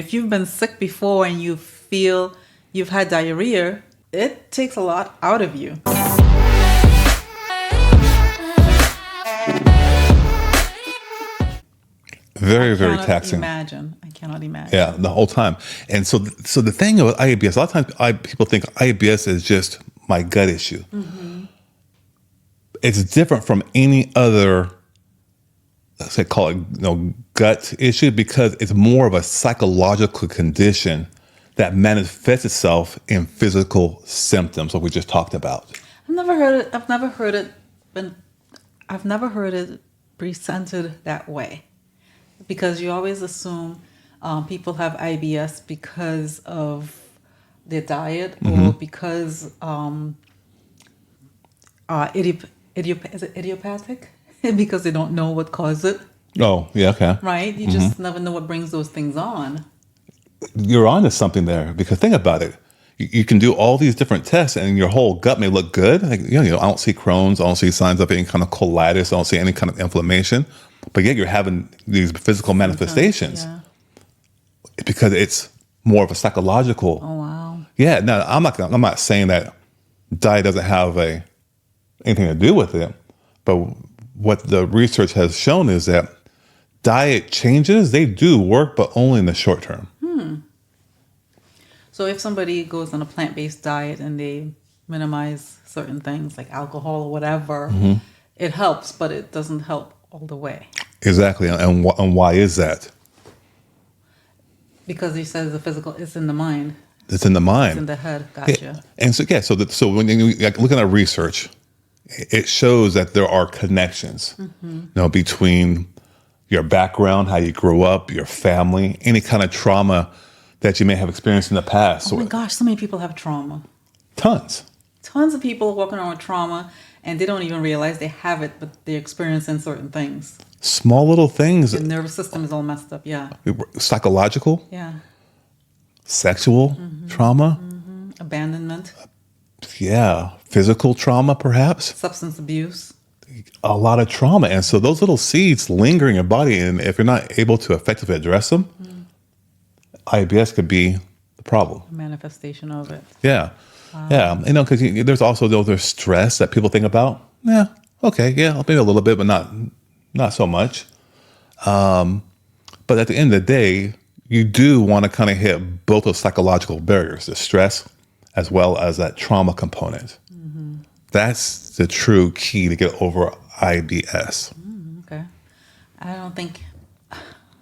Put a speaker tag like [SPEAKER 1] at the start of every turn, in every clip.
[SPEAKER 1] If you've been sick before and you feel you've had diarrhea, it takes a lot out of you.
[SPEAKER 2] Very, very taxing.
[SPEAKER 1] I cannot imagine.
[SPEAKER 2] Yeah, the whole time. And so the thing about IBS, a lot of times people think IBS is just my gut issue. Mm-hmm. It's different from any other, let's say, call it gut issue, because it's more of a psychological condition that manifests itself in physical symptoms, like we just talked about.
[SPEAKER 1] I've never heard it presented that way, because you always assume people have IBS because of their diet, mm-hmm. or because is it idiopathic? Because they don't know what caused it.
[SPEAKER 2] Oh, yeah, okay.
[SPEAKER 1] Right? You mm-hmm. just never know what brings those things on.
[SPEAKER 2] You're onto something there, because think about it. You can do all these different tests and your whole gut may look good. Like, I don't see Crohn's, I don't see signs of any kind of colitis, I don't see any kind of inflammation, but yet you're having these physical manifestations.
[SPEAKER 1] Yeah.
[SPEAKER 2] Because it's more of a psychological.
[SPEAKER 1] Oh, wow.
[SPEAKER 2] Yeah, no, I'm not saying that diet doesn't have anything to do with it, but what the research has shown is that diet changes, they do work, but only in the short term.
[SPEAKER 1] So if somebody goes on a plant-based diet and they minimize certain things like alcohol or whatever, mm-hmm. it helps, but it doesn't help all the way.
[SPEAKER 2] Exactly. And why is that?
[SPEAKER 1] Because he says the physical, it's in the mind.
[SPEAKER 2] It's in the mind.
[SPEAKER 1] It's in the head. Gotcha.
[SPEAKER 2] Yeah. And so when you look at research, it shows that there are connections, mm-hmm. Between your background, how you grew up, your family, any kind of trauma that you may have experienced in the past.
[SPEAKER 1] Oh my gosh, so many people have trauma.
[SPEAKER 2] Tons
[SPEAKER 1] of people walking around with trauma, and they don't even realize they have it, but they're experiencing certain things.
[SPEAKER 2] Small little things.
[SPEAKER 1] The nervous system is all messed up, yeah.
[SPEAKER 2] Psychological.
[SPEAKER 1] Yeah.
[SPEAKER 2] Sexual
[SPEAKER 1] mm-hmm.
[SPEAKER 2] trauma.
[SPEAKER 1] Mm-hmm. Abandonment.
[SPEAKER 2] Yeah. Physical trauma, perhaps.
[SPEAKER 1] Substance abuse.
[SPEAKER 2] A lot of trauma. And so those little seeds linger in your body, and if you're not able to effectively address them, IBS could be the problem.
[SPEAKER 1] A manifestation of it.
[SPEAKER 2] Yeah.
[SPEAKER 1] Wow.
[SPEAKER 2] Yeah. Because there's also there's stress that people think about. Yeah. Okay. Yeah. Maybe a little bit, but not so much. But at the end of the day, you do want to kind of hit both those psychological barriers, the stress as well as that trauma component. Mm-hmm. That's the true key to get over IBS.
[SPEAKER 1] Okay. I don't think a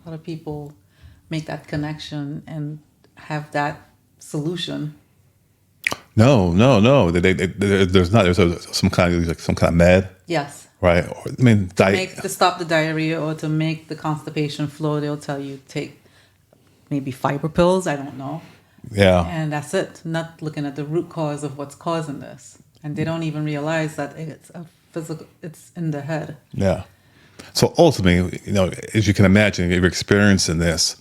[SPEAKER 1] lot of people make that connection and have that solution.
[SPEAKER 2] No. There's not. There's some kind of med.
[SPEAKER 1] Yes.
[SPEAKER 2] Right. Or,
[SPEAKER 1] To stop the diarrhea or to make the constipation flow, they'll tell you take maybe fiber pills. I don't know.
[SPEAKER 2] Yeah.
[SPEAKER 1] And that's it. Not looking at the root cause of what's causing this, and they don't even realize that it's a physical. It's in the head.
[SPEAKER 2] Yeah. So ultimately, as you can imagine, if you're experiencing this,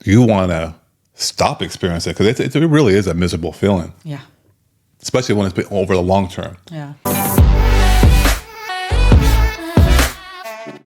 [SPEAKER 2] you want to stop experiencing it, because it really is a miserable feeling.
[SPEAKER 1] Yeah.
[SPEAKER 2] Especially when it's been over the long term.
[SPEAKER 1] Yeah.